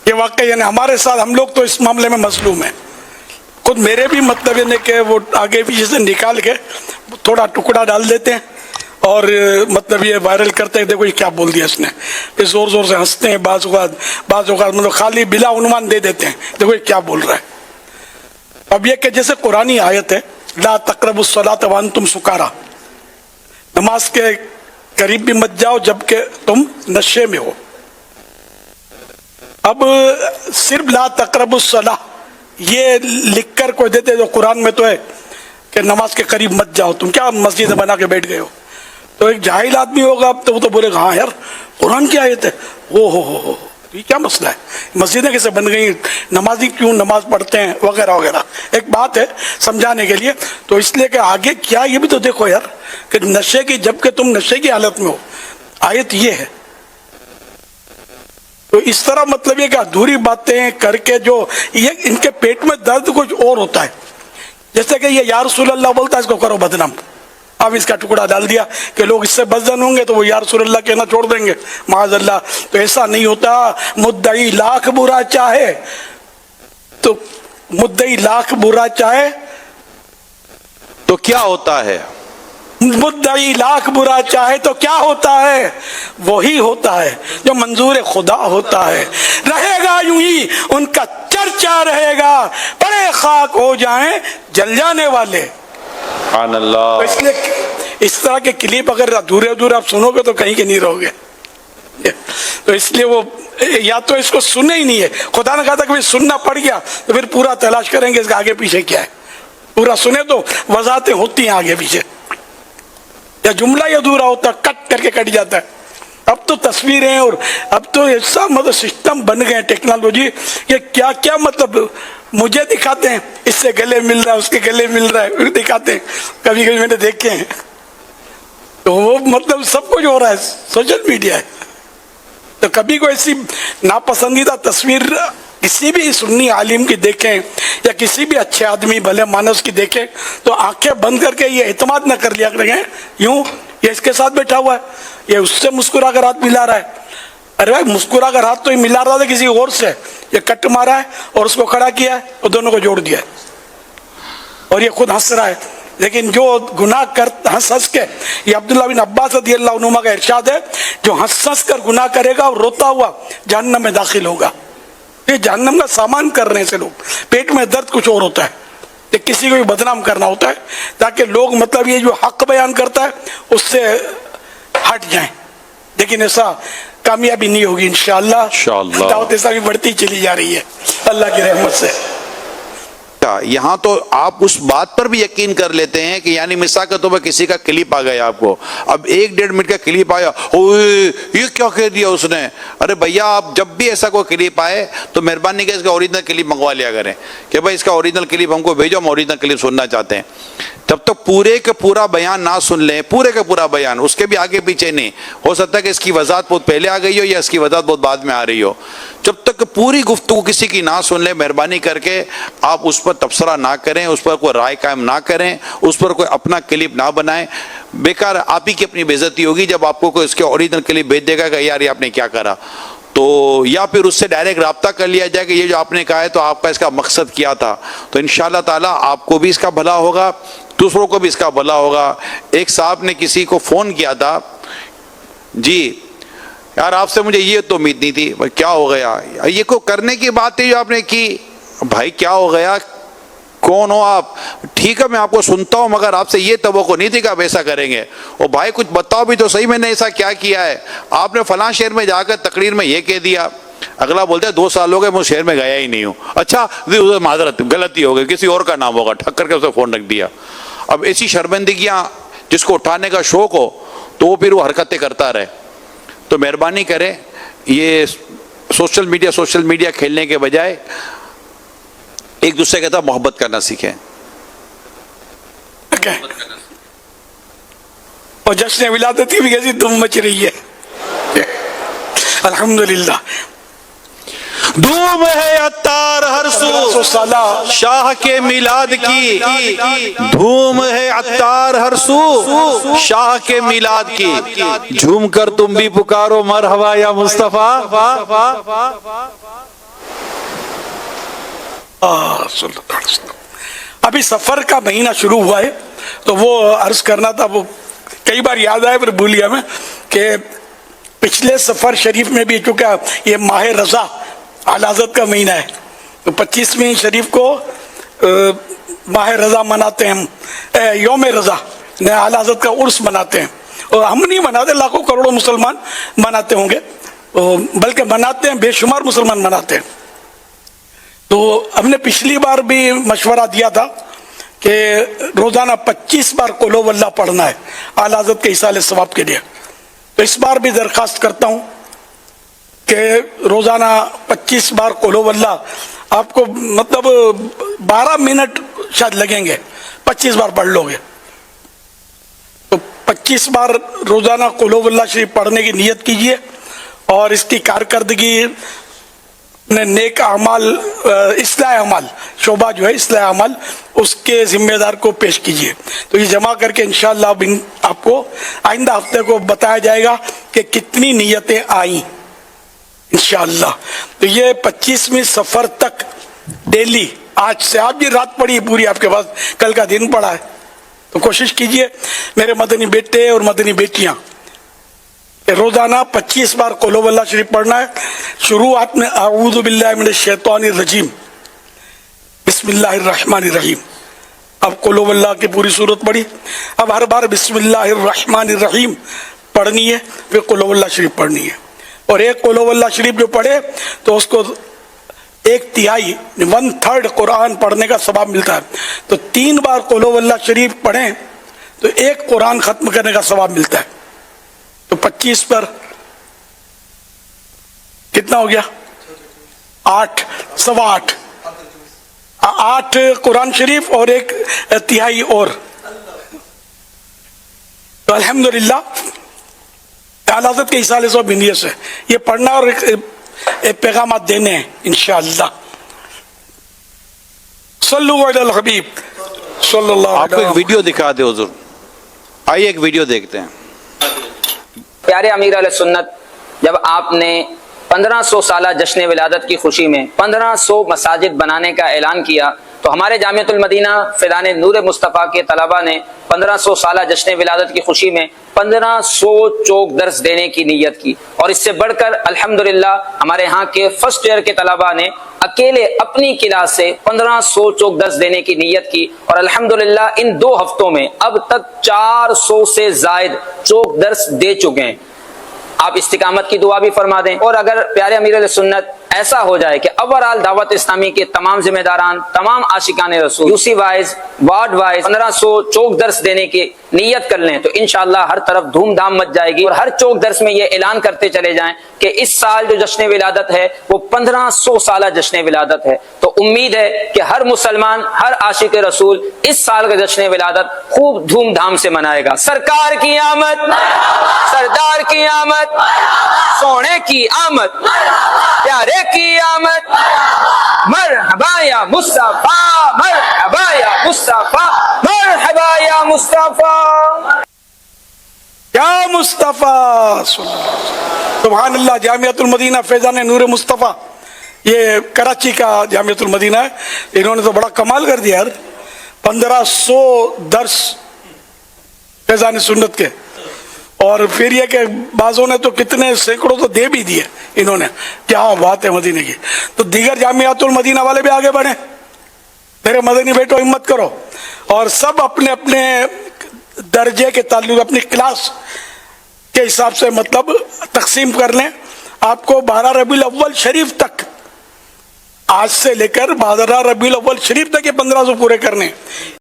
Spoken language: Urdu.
یہ واقعی یعنی ہمارے ساتھ ہم لوگ تو اس معاملے میں مظلوم ہیں. خود میرے بھی مطلب یہ کہ وہ آگے پیچھے سے نکال کے تھوڑا ٹکڑا ڈال دیتے ہیں اور مطلب یہ وائرل کرتے ہیں، دیکھو یہ کیا بول دیا اس نے، پھر زور زور سے ہنستے ہیں، بعض اوقات مطلب خالی بلا عنوان دے دیتے ہیں، دیکھو یہ کیا بول رہا ہے. اب یہ کہ جیسے قرآنی آیت ہے لا تقربوا الصلاۃ وانتم سکارا، نماز کے قریب بھی مت جاؤ جبکہ تم نشے میں ہو. اب صرف لا تقربوا الصلاۃ یہ لکھ کر کوئی دیتے جو قرآن میں تو ہے کہ نماز کے قریب مت جاؤ، تم کیا مسجد بنا کے بیٹھ گئے ہو. تو ایک جاہل آدمی ہوگا اب تو وہ تو بولے گا ہاں یار قرآن کی آیت ہے، ہو یہ کیا مسئلہ ہے، مسجدیں کیسے بن گئی، نمازی کیوں نماز پڑھتے ہیں وغیرہ وغیرہ. ایک بات ہے سمجھانے کے لیے، تو اس لیے کہ آگے کیا یہ بھی تو دیکھو یار کہ نشے کی جبکہ تم نشے کی حالت میں ہو، آیت یہ ہے. تو اس طرح مطلب یہ کہ ادھوری باتیں کر کے جو یہ ان کے پیٹ میں درد کچھ اور ہوتا ہے. جیسے کہ یہ یا رسول اللہ بولتا ہے اس کو کرو بدنام، اب اس کا ٹکڑا ڈال دیا کہ لوگ اس سے بدزن ہوں گے تو وہ یا رسول اللہ کہنا چھوڑ دیں گے معاذ اللہ. تو ایسا نہیں ہوتا. مدعی لاکھ برا چاہے تو مدعی لاکھ برا چاہے تو کیا ہوتا ہے، مدعی لاکھ برا چاہے تو کیا ہوتا ہے، وہی ہوتا ہے جو منظور خدا ہوتا ہے. رہے گا یوں ہی ان کا چرچا رہے گا، پڑے خاک ہو جائیں جل جانے والے. سبحان اللہ. اس لیے اس طرح کے کلپ اگر ادھورے آپ سنو گے تو کہیں کے نہیں رہو گے. تو اس لیے وہ یا تو اس کو سننے ہی نہیں ہے. خدا نے کہا تھا کہ سننا پڑ گیا تو پھر پورا تلاش کریں گے اس کا آگے پیچھے کیا ہے. پورا سنے تو وضاحتیں ہوتی ہیں آگے پیچھے، یا جملہ ہی ادھورا ہوتا کٹ کر کے کٹ جاتا ہے. اب تو تصویریں اور اب تو ایسا مطلب سسٹم بن گئے ہیں ٹیکنالوجی، یہ کیا کیا مطلب مجھے دکھاتے ہیں اس سے گلے مل رہا ہے اس کے گلے مل رہا ہے دکھاتے ہیں، کبھی کبھی میں نے دیکھے ہیں. تو وہ مطلب سب کچھ ہو رہا ہے، سوشل میڈیا ہے. تو کبھی کوئی ایسی ناپسندیدہ تصویر کسی بھی سنی عالم کی دیکھیں یا کسی بھی اچھے آدمی بھلے مانس کی دیکھیں تو آنکھیں بند کر کے یہ اعتماد نہ کر لیا کریں یوں یہ اس کے ساتھ بیٹھا ہوا ہے، یہ اس سے مسکرا کر ہاتھ ملا رہا ہے. ارے بھائی مسکرا کر ہاتھ تو یہ ملا رہا تھا کسی اور سے، یہ کٹ مارا ہے اور اس کو کھڑا کیا ہے اور دونوں کو جوڑ دیا ہے اور یہ خود ہنس رہا ہے. لیکن جو گناہ کر ہنس کے، یہ عبداللہ بن عباس رضی اللہ عنہما کا ارشاد ہے، جو ہنس کر گناہ کرے گا اور روتا ہوا جہنم میں داخل ہوگا. یہ جہنم کا سامان کر رہے ہیں سے لوگ، پیٹ میں درد کچھ اور ہوتا ہے، کہ کسی کو بھی بدنام کرنا ہوتا ہے تاکہ لوگ مطلب یہ جو حق بیان کرتا ہے اس سے ہٹ جائیں. لیکن ایسا کامیابی نہیں ہوگی انشاءاللہ. دعوت ایسا بھی بڑھتی چلی جا رہی ہے اللہ کی رحمت سے. یہاں تو آپ اس بات پر بھی یقین کر لیتے ہیں کہ یعنی مثال کے طور پر کسی کا کلپ آ گیا آپ کو، اب 1-1.5 منٹ کا کلپ آیا، یہ کیا کہہ دیا اس نے. ارے بھیا آپ جب بھی ایسا کوئی کلپ آئے تو مہربانی کہ اس کا اوریجنل کلپ منگوا لیا کریں کہ بھائی اس کا اوریجنل کلپ ہم کو بھیجو، ہم اوریجنل کلپ سننا چاہتے ہیں. جب تک پورے کا پورا بیان نہ سن لیں، پورے کا پورا بیان، اس کے بھی آگے پیچھے نہیں، ہو سکتا ہے کہ اس کی وضاحت بہت پہلے آ گئی ہو یا اس کی وضاحت بہت بعد میں آ رہی ہو. جب تک پوری گفتگو کسی کی نہ سن لیں، مہربانی کر کے آپ اس پر تبصرہ نہ کریں، اس پر کوئی رائے قائم نہ کریں، اس پر کوئی اپنا کلپ نہ بنائیں. بیکار آپ ہی کی اپنی بے عزتی ہوگی جب آپ کو کوئی اس کے اوریجنل کلپ بھیج دے گا کہ یار یہ آپ نے کیا کرا. تو یا پھر اس سے ڈائریکٹ رابطہ کر لیا جائے کہ یہ جو آپ نے کہا ہے تو آپ کا اس کا مقصد کیا تھا. تو انشاءاللہ تعالیٰ آپ کو بھی اس کا بھلا ہوگا، دوسروں کو بھی اس کا بھلا ہوگا. ایک صاحب نے کسی کو فون کیا تھا، جی یار آپ سے مجھے یہ تو امید نہیں تھی. کیا ہو گیا؟ یہ کو کرنے کی بات ہے جو آپ نے کی. بھائی کیا ہو گیا، کون ہو آپ؟ ٹھیک ہے میں آپ کو سنتا ہوں مگر آپ سے یہ توقع نہیں تھی کہ آپ ایسا کریں گے. او بھائی کچھ بتاؤ بھی تو صحیح، میں نے ایسا کیا کیا ہے؟ آپ نے فلاں شہر میں جا کر تقریر میں یہ کہہ دیا. اگلا بولتا ہے 2 سال ہو گئے میں شہر میں گیا ہی نہیں ہوں. اچھا معذرت غلطی ہو گئی، کسی اور کا نام ہوگا، ٹھک کر کے اسے فون رکھ دیا. اب ایسی شرمندگیاں جس کو اٹھانے کا شوق ہو تو وہ پھر وہ حرکتیں کرتا رہے. تو مہربانی کریں یہ سوشل میڈیا کھیلنے کے بجائے ایک دوسرے کے ساتھ محبت کرنا سیکھیں. اور جشن ولادت بھی کیسی دھوم مچ رہی ہے الحمدللہ. دھوم ہے عطار ہر سو شاہ کے میلاد کی، دھوم ہے عطار ہر سو شاہ کے میلاد کی. جھوم کر تم بھی پکارو مرحبا یا مصطفیٰ. صلی اللہ علیہ وسلم. ابھی سفر کا مہینہ شروع ہوا ہے تو وہ عرض کرنا تھا, وہ کئی بار یاد آئے پھر بھول گیا میں, کہ پچھلے سفر شریف میں بھی چونکہ یہ ماہ رضا اعلی حضرت کا مہینہ ہے تو 25ویں شریف کو ماہ رضا مناتے ہیں ہم, یوم رضا اعلی حضرت کا عرس مناتے ہیں. اور ہم نہیں مناتے, لاکھوں کروڑوں مسلمان مناتے ہوں گے, بلکہ مناتے ہیں, بے شمار مسلمان مناتے ہیں. تو ہم نے پچھلی بار بھی مشورہ دیا تھا کہ روزانہ 25 بار قل ہو اللہ پڑھنا ہے اعلی حضرت کے ایصال ثواب کے لیے. تو اس بار بھی درخواست کرتا ہوں کہ روزانہ 25 بار قل ہو اللہ, آپ کو مطلب 12 منٹ شاید لگیں گے, 25 بار پڑھ لو گے. تو 25 بار روزانہ قل ہو اللہ شریف پڑھنے کی نیت کیجئے, اور اس کی کارکردگی نیک اعمال, اصلاح اعمال شعبہ جو ہے اصلاح اعمال, اس کے ذمہ دار کو پیش کیجئے. تو یہ جمع کر کے انشاءاللہ آپ کو آئندہ ہفتے کو بتایا جائے گا کہ کتنی نیتیں آئیں انشاءاللہ. تو یہ 25ویں سفر تک ڈیلی, آج سے آپ بھی رات پڑی پوری آپ کے پاس, کل کا دن پڑا ہے, تو کوشش کیجئے میرے مدنی بیٹے اور مدنی بیٹیاں کہ روزانہ 25 بار قل ہو اللہ شریف پڑھنا ہے. شروعات میں اعوذ باللہ من الشیطان الرجیم, بسم اللہ الرحمن الرحیم. اب قل ہو اللہ کی پوری صورت پڑھی, اب ہر بار بسم اللہ الرحمن الرحیم پڑھنی ہے, پھر قل ہو اللہ شریف پڑھنی ہے. اور ایک قل ہو اللہ شریف جو پڑھے تو اس کو 1/3 1/3 قرآن پڑھنے کا ثواب ملتا ہے. تو 3 بار قل ہو اللہ شریف پڑھیں تو 1 قرآن ختم کرنے کا ثواب ملتا ہے. تو 25 پر کتنا ہو گیا؟ 8 سوا 8 قرآن شریف اور 1/3 اور. تو الحمدللہ اعلی حضرت کے ایصال ثواب نیت سے یہ پڑھنا اور ایک پیغامات دینے ہیں انشاءاللہ. صلو علی الحبیب صلی اللہ آپ کو ایک ویڈیو دکھا دے حضور, آئیے ایک ویڈیو دیکھتے ہیں. پیارے امیر علیہ سنت, جب آپ نے 1500 سالہ جشن ولادت کی خوشی میں 1500 مساجد بنانے کا اعلان کیا تو ہمارے جامعۃ المدینہ فیضان نور مصطفیٰ کے طلبہ نے 1500 سالہ جشن ولادت کی خوشی میں 1500 چوک درس دینے کی نیت کی. اور اس سے بڑھ کر الحمدللہ ہمارے ہاں کے فرسٹ ایئر کے طلبہ نے اکیلے اپنی کلاس سے 1500 چوک درس دینے کی نیت کی, اور الحمدللہ ان 2 ہفتوں میں اب تک 400 سے زائد چوک درس دے چکے ہیں. آپ استقامت کی دعا بھی فرما دیں. اور اگر پیارے امیر علیہ سنت ایسا ہو جائے کہ اوورآل دعوت اسلامی کے تمام ذمہ داران, تمام عاشقان رسول U C wise ward wise 1500 چوک درس دینے کی نیت کر لیں تو انشاءاللہ ہر طرف دھوم دھام مچ جائے گی. اور ہر چوک درس میں یہ اعلان کرتے چلے جائیں کہ اس سال جو جشن ولادت ہے وہ 1500 سالہ جشن ولادت ہے. تو امید ہے کہ ہر مسلمان, ہر عاشق رسول اس سال کا جشن ولادت خوب دھوم دھام سے منائے گا. سرکار کی آمد, سردار کی آمد, سونے کی آمد, پیارے کی آمد, مرحبا یا مصطفیٰ, مرحبا یا مصطفیٰ, مرحبا یا مصطفیٰ, یا مصطفیٰ. سبحان اللہ. جامعۃ المدینہ فیضان نور مصطفیٰ, یہ کراچی کا جامعۃ المدینہ ہے, انہوں نے تو بڑا کمال کر دیا یار. 1500 درس فیضان سنت کے, اور پھر یہ کہ بعضوں نے تو کتنے سینکڑوں تو دے بھی دیے انہوں نے. کیا بات ہے مدینے کی. تو دیگر جامعۃ المدینہ والے بھی آگے بڑھیں, میرے مدنی بیٹو ہمت کرو, اور سب اپنے اپنے درجے کے تعلق اپنی کلاس کے حساب سے مطلب تقسیم کر لیں. آپ کو 12 ربیع الاول شریف تک, آج سے لے کر 12 ربیع الاول شریف تک یہ 1500 پورے کرنے.